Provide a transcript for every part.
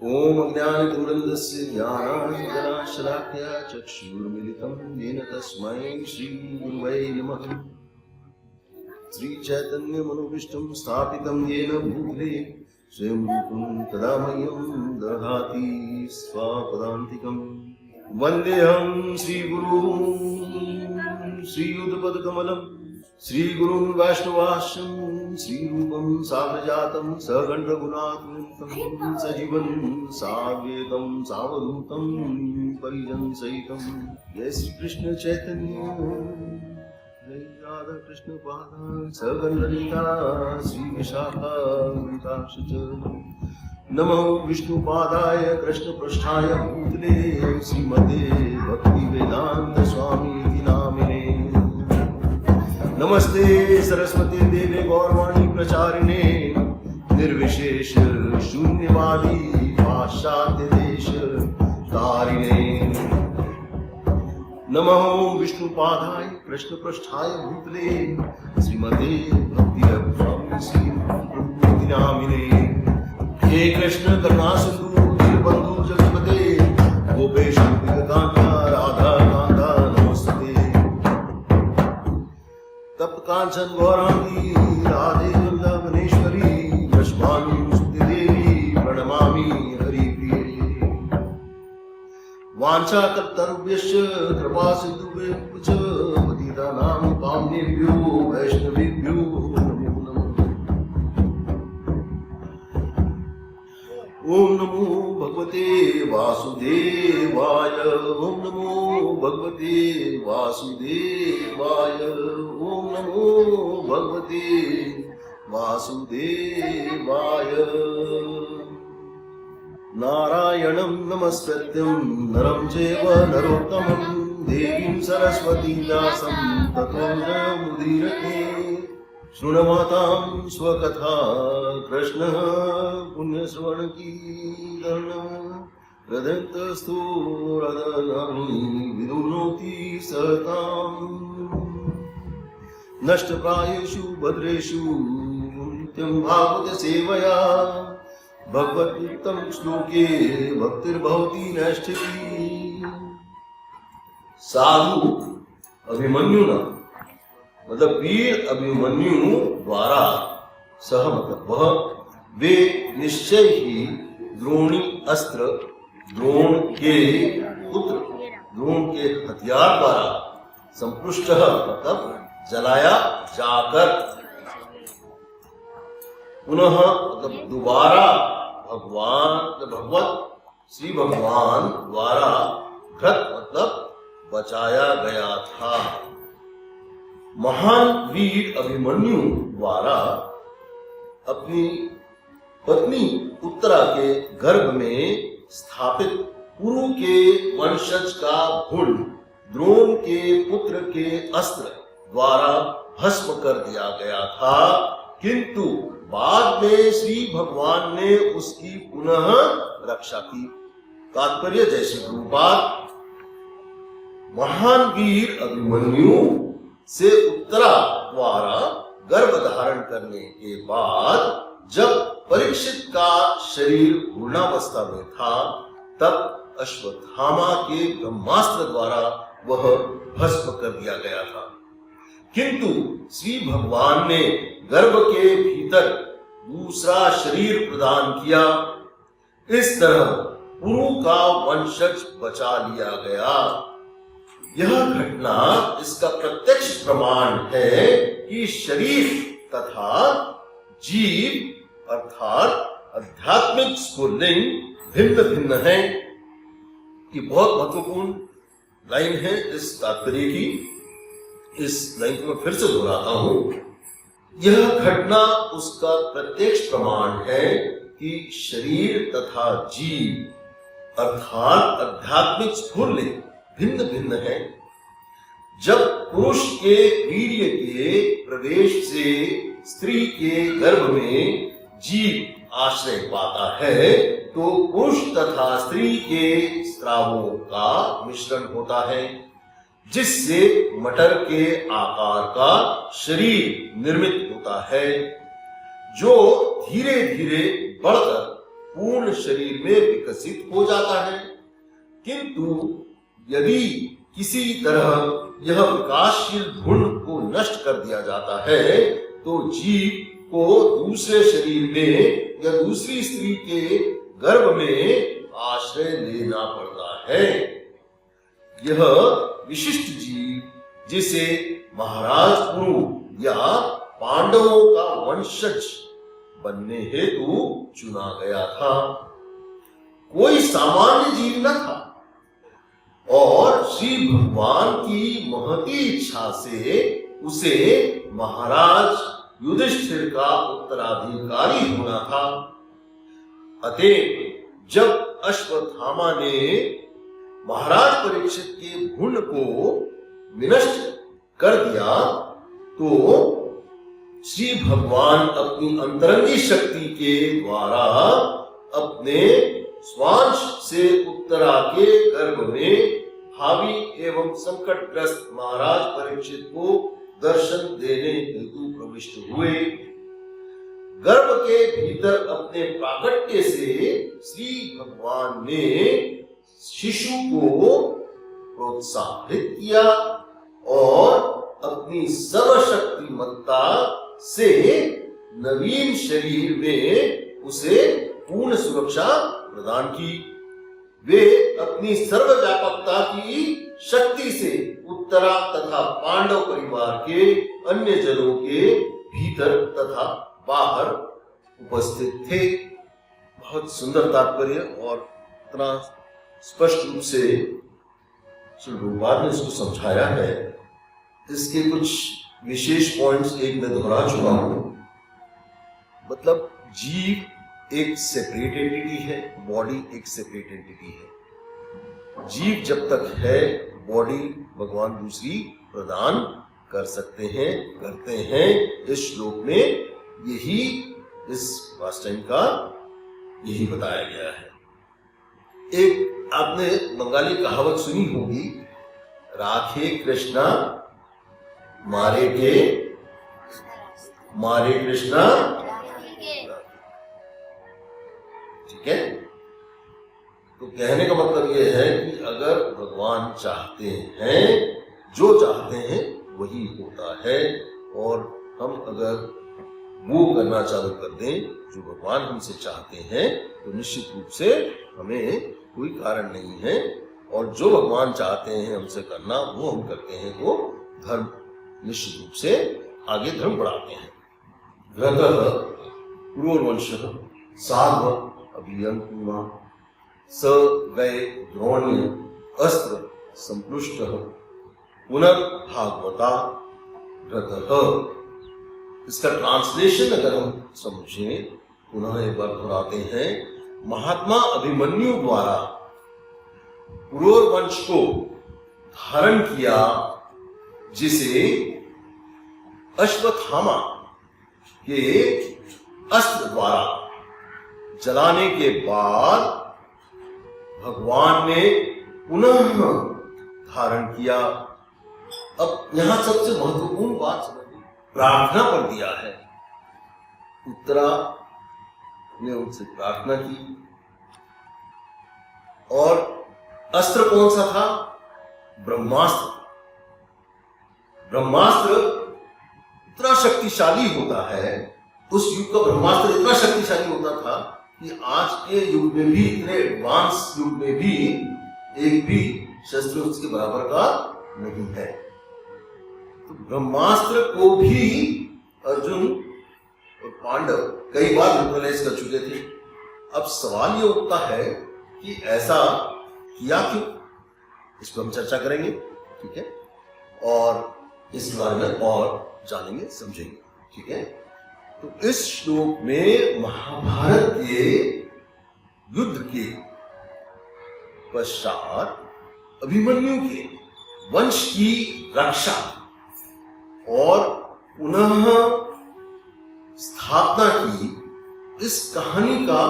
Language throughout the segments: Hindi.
ओम अज्ञानतिमिरन्धस्य ज्ञानाञ्जनशलाकया चक्षुर्मिलितं येन तस्मै श्रीगुरुवे नमः। श्रीचैतन्यमनोभीष्टं स्थापितं येन भूतले स्वयं रूपं तदा मह्यं ददाति स्वपदान्तिकम्। वन्देऽहं श्रीगुरुं श्रीयुतपदकमलं श्रीगुरुं वैष्णवांशं श्रीरूपं साग्रजातं सगण रघुनाथं सजीवं साद्वैतं सावधूतं परिजन सहितं। जय श्री कृष्ण चैतन्य जय राधा कृष्ण पादान सगण ललिता श्री विशाखान्विताक्ष च। नमो विष्णुपादाय कृष्ण पृष्ठाय भूतले श्रीमते भक्ति वेदांत स्वामी नामिने। नमस्ते सरस्वती देवे गौरवाणी प्रचारिणे निर्विशेष शून्यवादी पाश्चात्य देश तारिणे। नमो विष्णुपादाय कृष्ण पृष्ठाय भूतले श्रीमते भक्ति स्वामी नामिने। हे कृष्ण करुणा सिंधु दीनबंधु जगत्पते गोपेश कांता राधा कांता नमस्ते। तप्त कांचन गौरांगी राधे वृंदावनेश्वरी वृषभानु सुति देवी प्रणमामि हरिप्रिये। वांछा कल्पतरुभ्यश्च कृपा सिन्धुभ्यश्च च पतितानां पावनेभ्यो वैष्णवेभ्यो नमो नमः। ओम नमो भगवते वासुदेवाय ओम नमो भगवते वासुदेवाय ओम नमो भगवते वासुदेवाय। नारायणं नमस्कृत्यं नरं चैव नरोत्तमं देवीं सरस्वतीं व्यासं ततो जयमुदीरये। शृण्वतां स्वकथा कृष्णः पुण्यश्रवणकीर्तन हृदयन्तस्थो हृदयानि विदुनोति सताम्। नष्टप्रायेषु भद्रेषु नित्यं भागवत सेवया भगवद्गीतं श्लोके भक्तिर्भवति नैष्ठिकी। साधु अभिमन्युना मतलब वीर अभिमन्यु द्वारा सह मतलब वह वे निश्चय ही द्रोणी अस्त्र द्रोण के पुत्र द्रोण के हथियार द्वारा संपुष्ट मतलब जलाया जाकर पुनः मतलब दोबारा भगवत श्री भगवान द्वारा घृत मतलब बचाया गया था। महान वीर अभिमन्यु द्वारा अपनी पत्नी उत्तरा के गर्भ में स्थापित कुरु के वंशज का भूल द्रोण के पुत्र के अस्त्र द्वारा भस्म कर दिया गया था, किंतु बाद में श्री भगवान ने उसकी पुनः रक्षा की। तात्पर्य जैसे प्रभुपाद महान वीर अभिमन्यु से उत्तरा द्वारा गर्भ धारण करने के बाद जब परीक्षित का शरीर पूर्णावस्था में था तब अश्वत्थामा के ब्रह्मास्त्र द्वारा वह भस्म कर दिया गया था, किंतु श्री भगवान ने गर्भ के भीतर दूसरा शरीर प्रदान किया। इस तरह पुरु का वंशज बचा लिया गया। यह घटना इसका प्रत्यक्ष प्रमाण है कि शरीर तथा जीव अर्थात आध्यात्मिक स्फुलिंग भिन्न भिन्न है। कि बहुत महत्वपूर्ण लाइन है इस तात्पर्य की। इस लाइन को मैं फिर से दोहराता हूं। यह घटना उसका प्रत्यक्ष प्रमाण है कि शरीर तथा जीव अर्थात आध्यात्मिक स्फुलिंग भिन्न भिन्न है। जब पुरुष के वीर्य के प्रवेश से स्त्री के गर्भ में जीव आश्रय पाता है तो पुरुष तथा स्त्री के स्रावों का मिश्रण होता है, जिससे मटर के आकार का शरीर निर्मित होता है, जो धीरे धीरे बढ़कर पूर्ण शरीर में विकसित हो जाता है। किंतु यदि किसी तरह यह विकासशील भ्रूण को नष्ट कर दिया जाता है तो जीव को दूसरे शरीर में या दूसरी स्त्री के गर्भ में आश्रय लेना पड़ता है। यह विशिष्ट जीव जिसे महाराज कुरु या पांडवों का वंशज बनने हेतु चुना गया था, कोई सामान्य जीव न था और श्री भगवान की महती इच्छा से उसे महाराज युधिष्ठिर का उत्तराधिकारी होना था। अतः जब अश्वत्थामा ने महाराज परीक्षित के भ्रूण को विनष्ट कर दिया तो श्री भगवान अपनी अंतरंगी शक्ति के द्वारा अपने स्वांश से उत्तरा के गर्भ में भावी एवं संकटग्रस्त महाराज परीक्षित को दर्शन देने हेतु प्रविष्ट हुए। गर्भ के भीतर अपने प्राकट्य से श्री भगवान ने शिशु को प्रोत्साहित किया और अपनी सर्वशक्तिमत्ता से नवीन शरीर में उसे पूर्ण सुरक्षा प्रदान की। वे अपनी सर्वव्यापकता की शक्ति से उत्तरा तथा पांडव परिवार के अन्य जनों के भीतर तथा बाहर उपस्थित थे। बहुत सुंदर तात्पर्य और इतना स्पष्ट रूप से श्री रूपाद ने इसको समझाया है। इसके कुछ विशेष पॉइंट्स एक मैं दोहरा चुका हूं। मतलब जीव एक सेपरेट एंटिटी है, बॉडी एक सेपरेट एंटिटी है। जीव जब तक है, बॉडी भगवान दूसरी प्रदान कर सकते हैं, करते हैं। इस श्लोक में यही इस पास्टाइम का यही बताया गया है। एक आपने बंगाली कहावत सुनी होगी, राखे कृष्णा मारे कृष्णा, ठीक है। तो कहने का मतलब यह है कि अगर भगवान चाहते हैं, जो चाहते हैं वही होता है, और हम अगर वो करना चालू कर दें जो भगवान हमसे चाहते हैं तो निश्चित रूप से हमें कोई कारण नहीं है, और जो भगवान चाहते हैं हमसे करना वो हम करते हैं तो धर्म निश्चित रूप से आगे धर्म बढ़ाते हैं। ग्रतः पुरोर्वंशः साध्व अभियंतुमा स वै द्रोण्य अस्त्र संप्लुष्टः पुनर्भागवता ग्रतः। इसका ट्रांसलेशन अगर हम समझें, पुनः एक बार दोहराते हैं। महात्मा अभिमन्यु द्वारा पुरोर्वंश को धारण किया, जिसे अश्वत्थामा के अस्त्र द्वारा जलाने के बाद भगवान ने पुनः धारण किया। अब यहां सबसे महत्वपूर्ण बात समझिए, प्रार्थना पर दिया है। उत्तरा ने उनसे प्रार्थना की, और अस्त्र कौन सा था? ब्रह्मास्त्र। ब्रह्मास्त्र इतना शक्तिशाली होता है, उस युग का ब्रह्मास्त्र इतना शक्तिशाली होता था कि आज के युग में भी, इतने एडवांस युग में भी एक भी शस्त्र उसके बराबर का नहीं है। तो ब्रह्मास्त्र को भी अर्जुन और पांडव कई बार न्यूट्रलाइज कर चुके थे। अब सवाल ये उठता है कि ऐसा किया क्यों? इस पर हम चर्चा करेंगे, ठीक है, और इस बारे में और जानेंगे, समझेंगे, ठीक है। तो इस श्लोक में महाभारत के युद्ध के पश्चात अभिमन्यु के वंश की रक्षा और पुनः स्थापना की इस कहानी का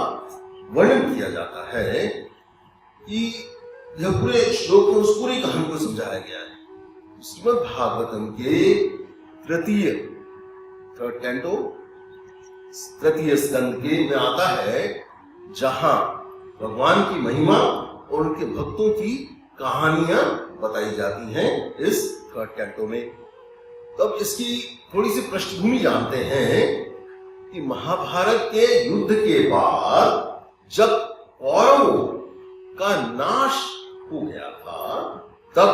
वर्णन किया जाता है कि यह पूरे श्लोक में उस पूरी कहानी को समझाया गया है। श्रीमद् भागवतम के तृतीय स्कंद के में आता है जहां भगवान की महिमा और उनके भक्तों की कहानियां बताई जाती हैं इस थर्ड कैंटो में। तब इसकी थोड़ी सी पृष्ठभूमि जानते हैं कि महाभारत के युद्ध के बाद जब कौरवों का नाश हो गया था, तब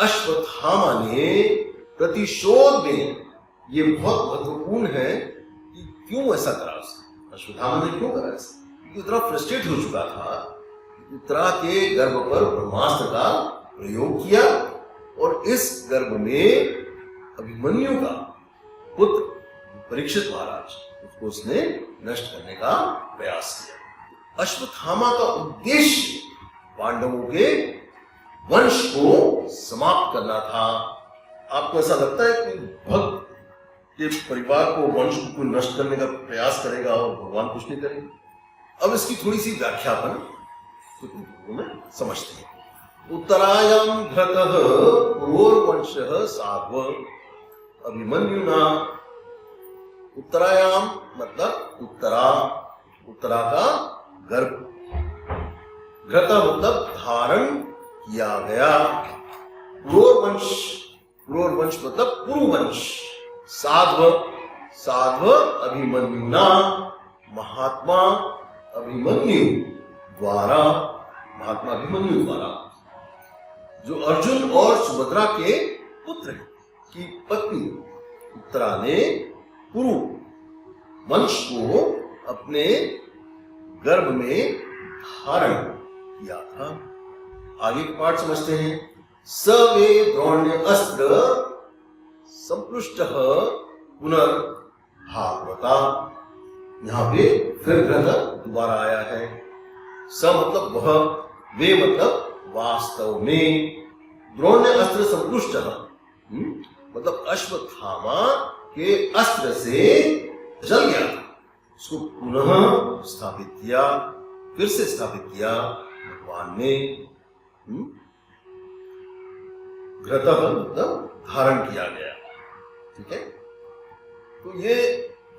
अश्वत्थामा ने प्रतिशोध में, ये बहुत महत्वपूर्ण है कि क्यों ऐसा करा, अश्वत्थामा ने क्यों करा ऐसा, क्योंकि इतना फ्रस्ट्रेट हो चुका था। उत्तरा के गर्भ पर ब्रह्मास्त्र का प्रयोग किया और इस गर्भ में अभिमन्यु का पुत्र परीक्षित महाराज, उसको उसने नष्ट करने का प्रयास किया। अश्वत्थामा का उद्देश्य पांडवों के वंश को समाप्त करना था। आपको ऐसा लगता है कि भक्त के परिवार को, वंश को नष्ट करने का प्रयास करेगा और भगवान कुछ नहीं करेंगे? अब इसकी थोड़ी सी व्याख्या अपन में समझते हैं। उत्तरायाम घृतः पुरोर्वंशः साध्व अभिमन्युना। उत्तरायाम मतलब उत्तरा, उत्तरा का गर्भ, घृत मतलब धारण किया गया, पुरोर्वंश, पुरोर्वंश मतलब पुरुवंश, साध्व, साध्व अभिमन्युना, महात्मा अभिमन्यु द्वारा, महात्मा अभिमन्यु द्वारा, जो अर्जुन और सुभद्रा के पुत्र की पत्नी उत्तरा ने पुरु वंश को अपने गर्भ में धारण किया था। आगे के पाठ समझते हैं। स वे द्रोण्य अस्त्र संपृष्टः पुनर्भागवता। यहां पे फिर ग्रंथ दोबारा आया है। स मतलब वह, वे मतलब वास्तव में, द्रोण्य अस्त्र संपुष्टः मतलब अश्वत्थामा के अस्त्र से जल गया था, उसको पुनः स्थापित किया, फिर से स्थापित किया भगवान ने। घृतः मतलब धारण किया गया। ठीक है, तो ये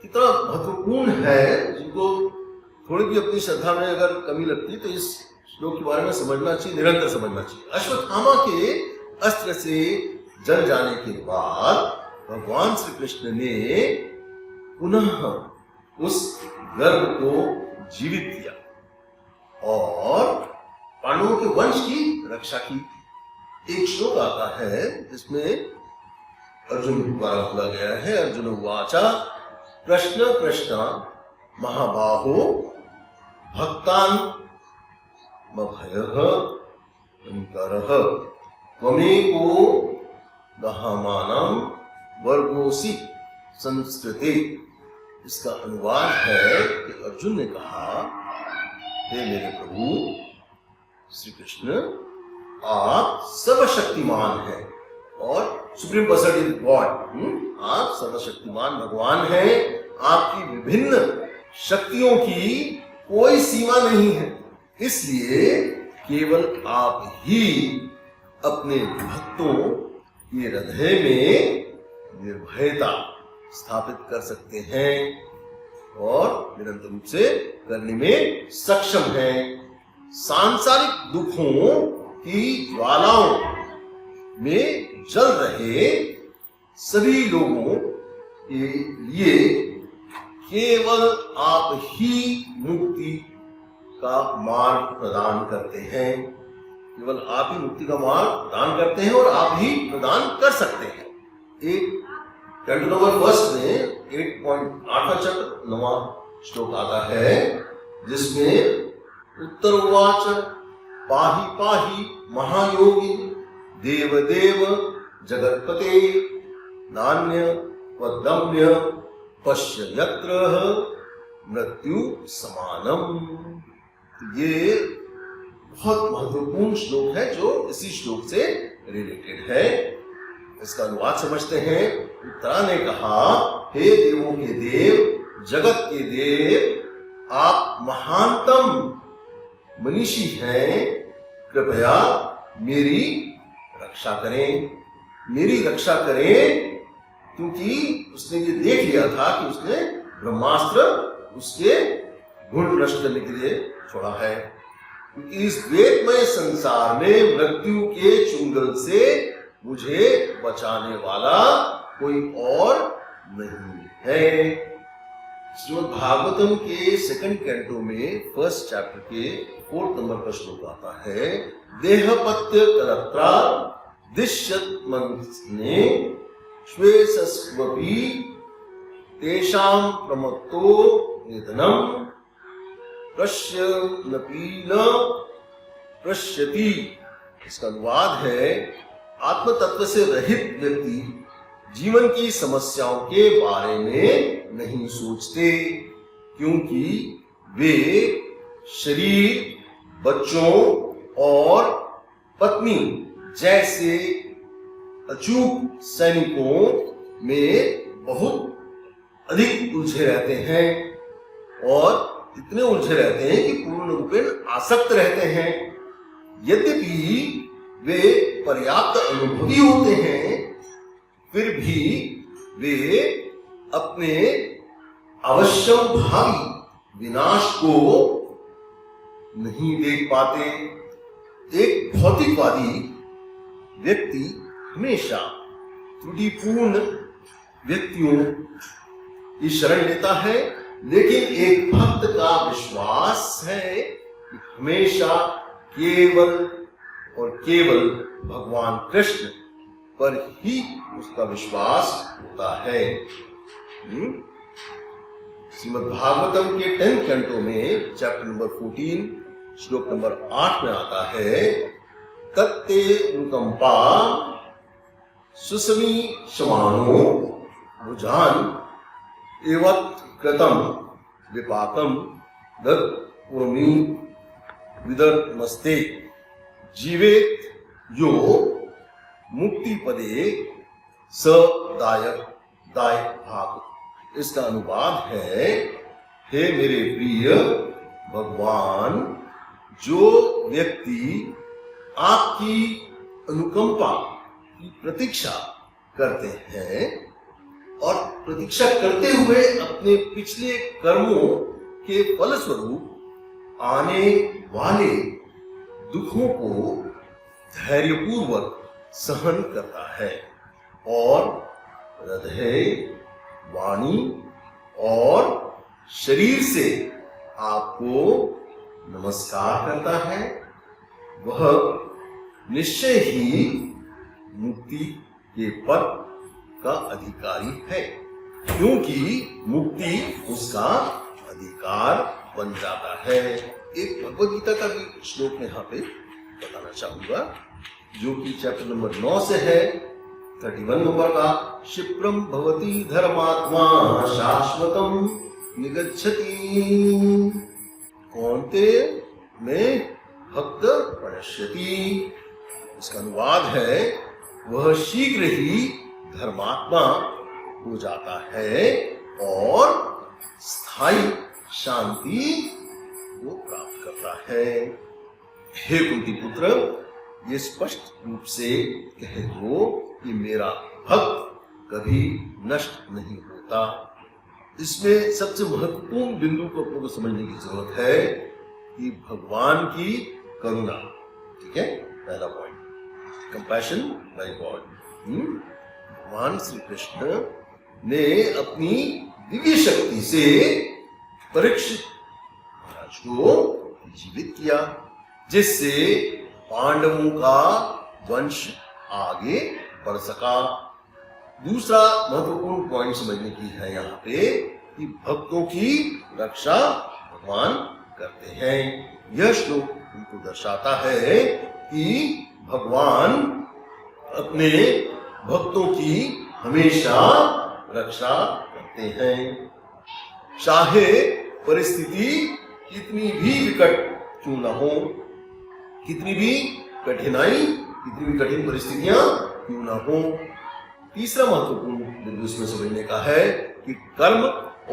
कितना महत्वपूर्ण है, जिनको थोड़ी भी अपनी श्रद्धा में अगर कमी लगती तो इस श्लोक के बारे में समझना चाहिए, निरंतर समझना चाहिए। अश्वत्थामा के अस्त्र से जल जाने के बाद भगवान श्री कृष्ण ने पुनः उस गर्भ को जीवित किया और पांडवों के वंश की रक्षा की। एक श्लोक आता है जिसमें अर्जुन द्वारा बोला गया है, अर्जुन उवाचा प्रश्न प्रश्न महाबाहो भक्तान मभयः अंतरः त्वमेको दहमानं वर्गोसी संस्कृते। इसका अनुवाद है कि अर्जुन ने कहा, हे मेरे प्रभु श्री कृष्ण, आप सर्वशक्तिमान हैं और सुप्रीम पर्सन इज गॉड, आप सर्वशक्तिमान भगवान हैं। आपकी विभिन्न शक्तियों की कोई सीमा नहीं है, इसलिए केवल आप ही अपने भक्तों के हृदय में निर्भयता स्थापित कर सकते हैं और निरंतर रूप से करने में सक्षम हैं। सांसारिक दुखों की ज्वालाओं में जल रहे सभी लोगों के लिए केवल आप ही मुक्ति का मार्ग प्रदान करते हैं। केवल आप ही मुक्ति का मार्ग प्रदान करते हैं और आप ही प्रदान कर सकते हैं। एक कैंटो नंबर फर्स्ट में 8.8वां चैप्टर 9वां श्लोक आता है, जिसमें उत्तरोवाच पाहि पाहि महायोगी देव देव जगत्पते नान्य वदम्य पश्य यत्र मृत्यु समानम। ये बहुत महत्वपूर्ण श्लोक है जो इसी श्लोक से रिलेटेड है। इसका अनुवाद समझते हैं। उत्तरा ने कहा, हे देवों के देव, जगत के देव, आप महानतम मनीषी हैं, कृपया मेरी रक्षा करें, मेरी रक्षा करें। क्योंकि उसने ये देख लिया था कि उसने ब्रह्मास्त्र उसके गुण नष्ट करने के लिए छोड़ा है, क्योंकि इस द्वैतमय संसार में मृत्यु के चुंगल से मुझे बचाने वाला कोई और नहीं है। श्रीमद् भागवतम के सेकंड कैंटो में फर्स्ट चैप्टर के 4th नंबर का श्लोक आता है, देहपत्य करत्रा दिश्यत मंस्ने श्वेसस्वपि तेषां प्रमत्तो निधनम पश्यन्नपि न पश्यति। इसका अनुवाद है, आत्म तत्व से रहित व्यक्ति जीवन की समस्याओं के बारे में नहीं सोचते, क्योंकि वे शरीर, बच्चों और पत्नी जैसे अचूक सैनिकों में बहुत अधिक उलझे रहते हैं और इतने उलझे रहते हैं कि पूर्ण रूपेण आसक्त रहते हैं। यद्यपि वे पर्याप्त अनुभवी होते हैं, फिर भी वे अपने अवश्यम भावी विनाश को नहीं देख पाते। एक भौतिकवादी व्यक्ति हमेशा त्रुटिपूर्ण व्यक्तियों की शरण लेता है, लेकिन एक भक्त का विश्वास है कि हमेशा केवल और केवल भगवान कृष्ण पर ही उसका विश्वास होता है। श्रीमद् भागवतम के 10th कैंटो में चैप्टर नंबर 14 श्लोक नंबर 8 में आता है, तत्ते अनुकंपा सुसमी शमानो भुजान एवत् कृतम विपाकम दत् उर्मी विदर्मस्ते जीवेत यो मुक्ति पदे सदायक दायक भाग। इसका अनुवाद है, हे मेरे प्रिय भगवान, जो व्यक्ति आपकी अनुकंपा की प्रतीक्षा करते हैं और प्रतीक्षा करते हुए अपने पिछले कर्मों के फलस्वरूप आने वाले दुखों को धैर्यपूर्वक सहन करता है और हृदय, वाणी और शरीर से आपको नमस्कार करता है, वह निश्चय ही मुक्ति के पद का अधिकारी है, क्योंकि मुक्ति उसका अधिकार बन जाता है। एक भगवद गीता का भी श्लोक में यहाँ पे बताना चाहूंगा, जो कि चैप्टर नंबर 9 से है, 31 नंबर का, क्षिप्रम भवति धर्मात्मा शाश्वतम निगच्छति कौन्ते में भक्त प्रणश्यति। इसका अनुवाद है, वह शीघ्र ही धर्मात्मा हो जाता है और स्थायी शांति को प्राप्त करता है। हे कुंती पुत्र, ये स्पष्ट रूप से कह दो कि मेरा भक्त कभी नष्ट नहीं होता। इसमें सबसे महत्वपूर्ण बिंदु को अपने को समझने की जरूरत है कि भगवान की करुणा, ठीक है, पहला पॉइंट, कंपैशन बाय गॉड। भगवान श्री कृष्ण ने अपनी दिव्य शक्ति से परीक्षित महाराज को जीवित किया, जिससे पांडवों का वंश आगे बढ़ सका। दूसरा महत्वपूर्ण पॉइंट समझने की है यहाँ पे कि भक्तों की रक्षा भगवान करते हैं। यह श्लोक उनको दर्शाता है कि भगवान अपने भक्तों की हमेशा रक्षा करते हैं, चाहे परिस्थिति कितनी भी विकट क्यों न हो, कितनी भी कठिनाई, कितनी भी कठिन परिस्थितियां क्यों न हो। तीसरा महत्वपूर्ण बिंदु इसमें समझने का है कि कर्म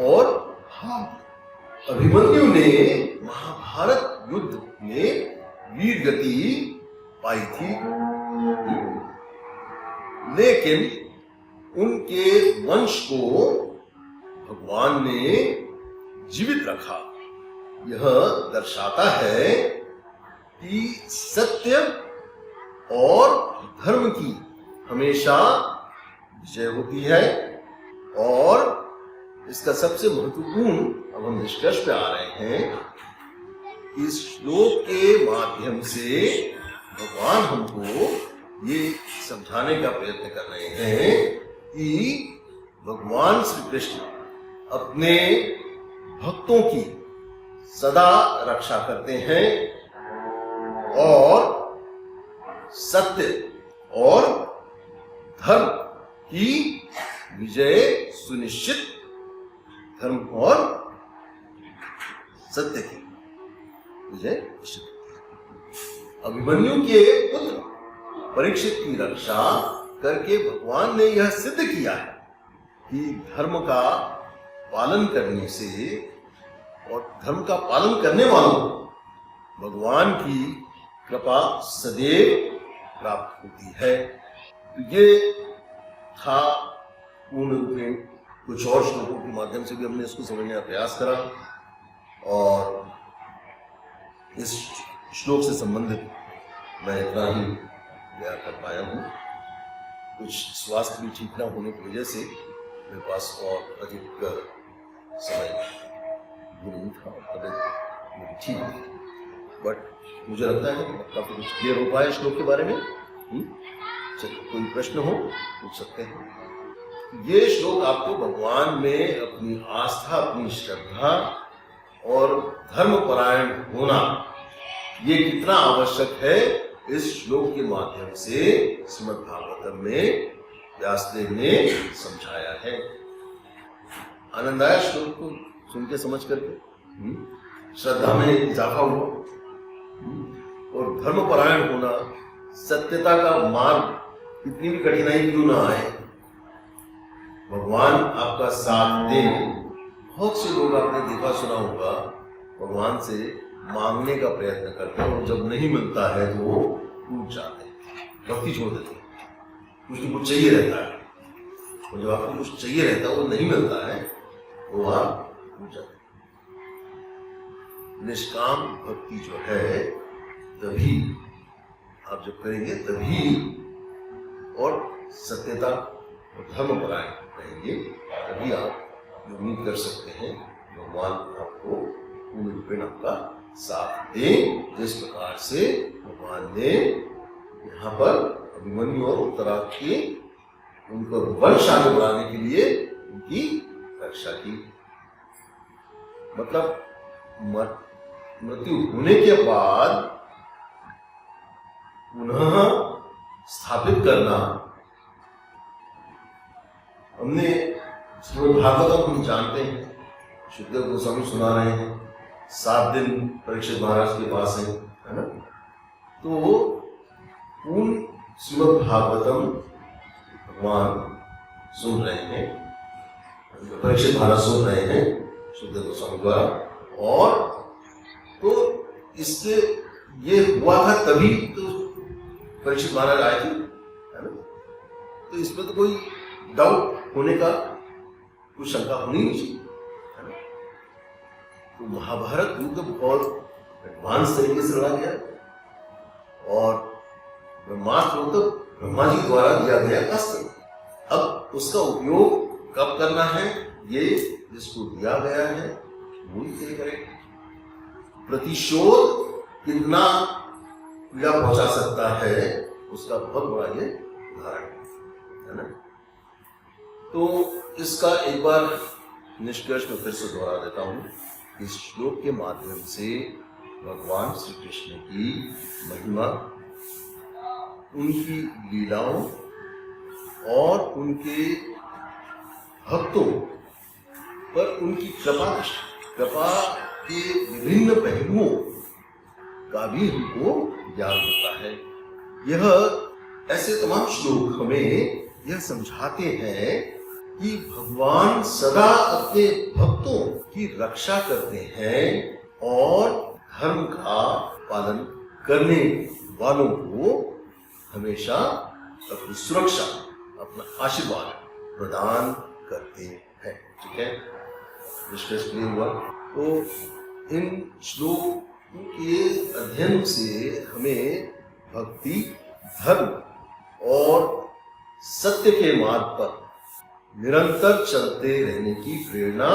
और हार। अभिमन्यु ने महाभारत युद्ध में वीर गति पाई थी, लेकिन उनके वंश को भगवान ने जीवित रखा यह दर्शाता है कि सत्य और धर्म की हमेशा विजय होती है। और इसका सबसे महत्वपूर्ण, अब हम निष्कर्ष पे आ रहे हैं, इस श्लोक के माध्यम से भगवान हमको ये समझाने का प्रयत्न कर रहे हैं कि भगवान श्री कृष्ण अपने भक्तों की सदा रक्षा करते हैं और सत्य और धर्म की विजय सुनिश्चित, धर्म और सत्य की विजय निश्चित। अभिमन्यु के पुत्र परीक्षित की रक्षा करके भगवान ने यह सिद्ध किया है कि धर्म का पालन करने से और धर्म का पालन करने वालों को भगवान की कृपा सदैव प्राप्त होती है। ये था पूर्ण रूप में, कुछ और श्लोकों के माध्यम से भी हमने इसको समझने का प्रयास करा और इस श्लोक से संबंधित मैं इतना ही बयान कर पाया हूँ। कुछ स्वास्थ्य भी ठीक न होने की वजह से मेरे पास और अधिक समय भी नहीं था, तबियत मेरी ठीक नहीं, बट मुझे लगता है कि काफी कुछ क्लियर हो पाया श्लोक के बारे में। चलिए, कोई प्रश्न हो पूछ सकते हैं। ये श्लोक आपको भगवान में अपनी आस्था, अपनी श्रद्धा और धर्मपरायण होना ये कितना आवश्यक है, इस श्लोक के माध्यम से श्रीमद् भागवतम में व्यासदेव ने समझाया है। आनंद आया श्लोक को सुन के, समझ करके? श्रद्धा में इजाफा हुआ और धर्मपरायण होना, सत्यता का मार्ग कितनी भी कठिनाई क्यों ना आए, भगवान आपका साथ दे। बहुत से लोग आपने देखा सुना होगा भगवान से मांगने का प्रयत्न करते हैं और जब नहीं मिलता है तो वो टूट जाते हैं, भक्ति छोड़ देते हैं। कुछ न कुछ चाहिए रहता है और जब आपको कुछ चाहिए रहता है वो नहीं मिलता है तो आप टूट जाते हैं। निष्काम भक्ति जो है तभी आप जब करेंगे तभी, और सत्यता और धर्मपरायण रहेंगे तभी आप उम्मीद कर सकते हैं भगवान आपको पूर्ण रूपेण आपका साथ दे। जिस प्रकार से भगवान ने यहाँ पर अभिमन्यु और उत्तरा के उनको वंश आगे बढ़ाने के लिए उनकी रक्षा की। मतलब मृत्यु होने के बाद पुनः स्थापित करना। हमने श्रीमद् भागवतम हम जानते हैं, शुद्धदेव गोस्वामी सुना रहे हैं, 7 दिन परीक्षित महाराज के पास है ना। तो पूर्ण श्रीमद् भागवतम भगवान सुन रहे हैं, परीक्षित महाराज सुन रहे हैं शुद्धदेव गोस्वामी द्वारा। और तो इससे ये हुआ था तभी तो परीक्षित महाराज आए थे, है ना। तो इसमें तो कोई डाउट होने का कुछ शंका होनी नहीं चाहिए, है ना। तो महाभारत युद्ध बहुत एडवांस तरीके से लड़ा गया और ब्रह्मास्त्र मतलब ब्रह्मा जी द्वारा दिया गया अस्त्र। अब उसका उपयोग कब करना है ये जिसको दिया गया है वो ही तय करेगा। प्रतिशोध कितना पीड़ा पहुंचा सकता है उसका बहुत बड़ा ये उदाहरण है ना। तो इसका एक बार निष्कर्ष में फिर से दोहरा देता हूं। इस श्लोक के माध्यम से भगवान श्री कृष्ण की महिमा, उनकी लीलाओं और उनके भक्तों पर उनकी कृपा के विभिन्न पहलुओं का भी हमको ज्ञान होता है। यह ऐसे तमाम श्लोक हमें यह समझाते हैं कि भगवान सदा अपने भक्तों की रक्षा करते हैं और धर्म का पालन करने वालों को हमेशा अपनी सुरक्षा, अपना आशीर्वाद प्रदान करते हैं। ठीक है, निष्कर्ष क्लियर हुआ। तो इन श्लोक के अध्ययन से हमें भक्ति, धर्म और सत्य के मार्ग पर निरंतर चलते रहने की प्रेरणा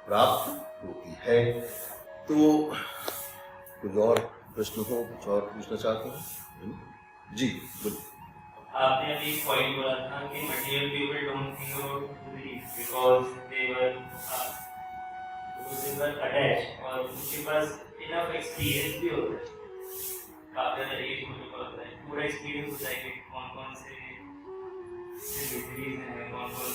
प्राप्त होती है। तो कुछ और प्रश्न हो, कुछ और पूछना चाहते हैं? जी बोलिए। आपने अभी एक पॉइंट बोला था कि material people don't think about belief because they were attached और उनके पास इनफ एक्सपीरियंस भी होता है, काफी ज्यादा एज होने पर होता है, पूरा एक्सपीरियंस होता है कि कौन कौन से डिजीज हैं, कौन कौन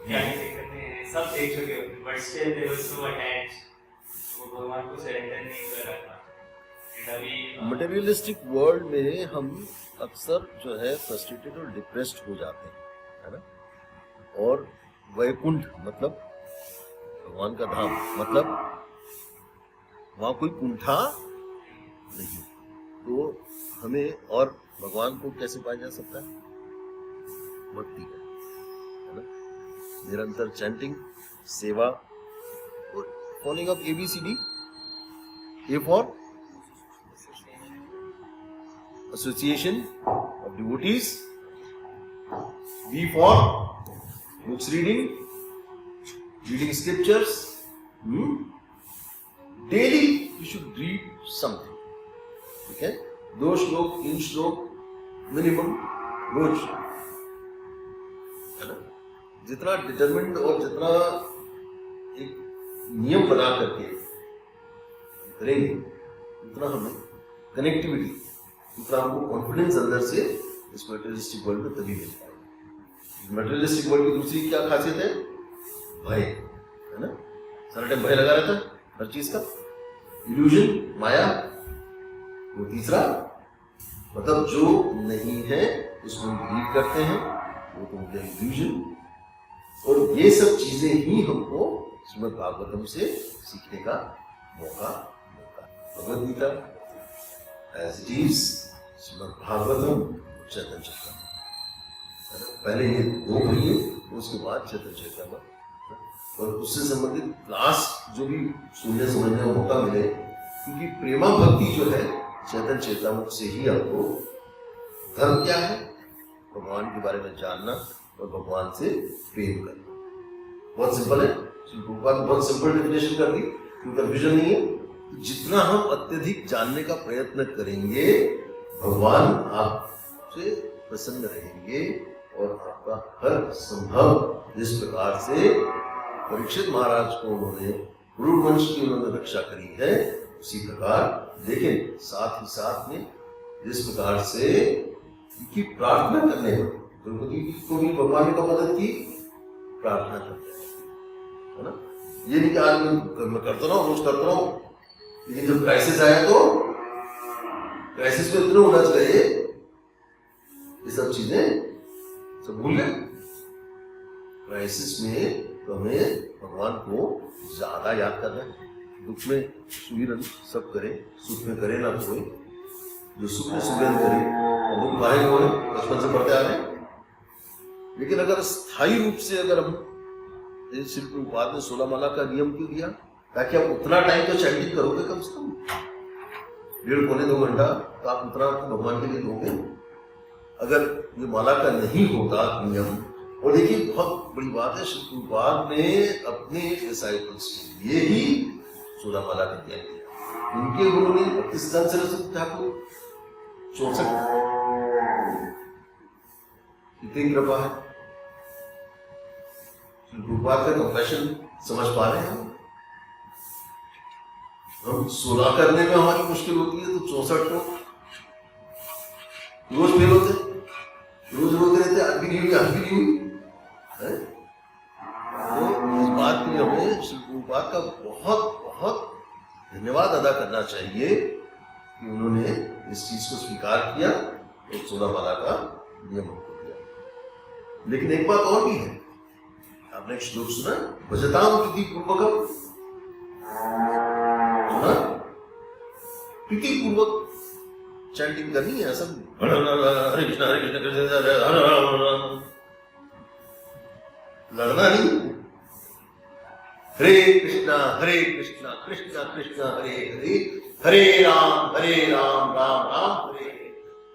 क्या दिक्कतें हैं, सब देख चुके होते हैं, but still they were so attached, वो भगवान को सरेंडर नहीं कर रहा था। मटेरियलिस्टिक वर्ल्ड में हम अक्सर जो है फ्रस्ट्रेटेड और डिप्रेस्ड हो जाते हैं, है ना। और वैकुंठ मतलब भगवान का धाम, मतलब वहां कोई कुंठा नहीं। तो हमें और भगवान को कैसे पाया जा सकता है? भक्ति का, है ना। निरंतर चैंटिंग, सेवा और following up ABCD। A for association of devotees, B for books reading, reading scriptures. Daily you should read something. Okay? 2 श्लोक 3 श्लोक मिनिमम रोज, है ना। जितना डिटरमिन्ड और जितना एक नियम बना करके करेंगे उतना हमें कनेक्टिविटी, उतना हमको कॉन्फिडेंस अंदर से इस मटेरियलिस्टिक वर्ल्ड में तभी मिल पाएगा। मटेरियलिस्टिक वर्ल्ड की दूसरी क्या खासियत है? भय, है ना। सारा टाइम भय लगा रहता है हर चीज का, इल्यूजन, माया। वो तीसरा मतलब जो नहीं है उसको हम बिलीव करते हैं, वो तो मुझे इल्यूजन। और ये सब चीजें ही हमको श्रीमद् भागवतम से सीखने का मौका मिलता है। Bhagavad Gita as it is, Shrimad Bhagavatam, Chaitanya Charitamrita. पहले ये 2 पढ़िए, उसके बाद चैतन्य चरितामृत, और उससे संबंधित क्लास जो भी सुनने समझने का मौका मिले, क्योंकि प्रेमा भक्ति जो है चैतन्य चरितामृत से ही आपको धर्म क्या है, भगवान के बारे में जानना और भगवान से प्रेम करना। बहुत सिंपल है, बहुत सिंपल डेफिनेशन कर दी, क्योंकि कंफ्यूजन नहीं है। जितना हम अत्यधिक जानने का प्रयत्न करेंगे, भगवान आपसे प्रसन्न रहेंगे और आपका हर संभव, जिस प्रकार से परीक्षित महाराज को उन्होंने कुरुवंश की उन्होंने रक्षा करी है, उसी प्रकार लेकिन साथ ही साथ में जिस प्रकार से उनकी प्रार्थना करने में द्रौपदी को भी भगवान ने का मदद की, प्रार्थना करते है ना। ये नहीं कि आज मैं करता रहा हूँ, रोज करता रहा हूँ, लेकिन जब क्राइसिस आया तो क्राइसिस में इतने उलझ गए, ये सब चीजें सब भूल गए। क्राइसिस में तो हमें भगवान को ज्यादा याद करना है। दुख में सुमिरन सब करे, सुख में करे ना कोई, जो सुख में सुमिरन करे और दुख पाए हुए बचपन से पढ़ते आ रहे हैं। लेकिन अगर स्थायी रूप से अगर हम शिल्प उपाद ने 16 माला का नियम क्यों दिया, ताकि आप उतना टाइम तो चैंटिंग करोगे, कम से कम 1.5-2 घंटा तो आप उतना भगवान के लिए दोगे। अगर ये माला का नहीं होता नियम, और देखिए बहुत बड़ी बात है, शिल्प उपाद ने अपने डिसाइपल्स के लिए ही 16 माला का नियम दिया। उनके गुरु ने भक्ति सिद्धांत सरस्वती ठाकुर 64, कितनी कृपा है। शिल्प का कंपैशन समझ पा रहे हैं हम 16 करने में हमारी मुश्किल होती है, तो 64 तो रोज फेल होते, रोज रोते रहते, आज भी नहीं हुई, आज भी नहीं हुई। तो इस बात के लिए हमें शिल्प का बहुत बहुत धन्यवाद अदा करना चाहिए कि उन्होंने इस चीज को स्वीकार किया और 16 माला का नियम हमको दिया। लेकिन एक बात और भी है, आपने एक श्लोक सुना, भजताम प्रीति पूर्वकम, प्रीति पूर्वक चैंटिंग करनी है, सब हरे कृष्ण कृष्ण लड़ना नहीं, हरे कृष्णा कृष्णा कृष्णा हरे हरे, हरे राम राम राम हरे हरे,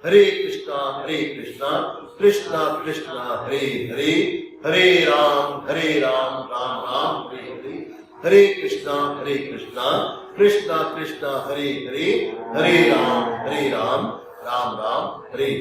हरे कृष्णा कृष्णा कृष्णा हरे हरे, हरे राम राम राम हरे हरे, हरे कृष्णा कृष्णा कृष्णा हरे हरे, हरे राम राम राम हरे।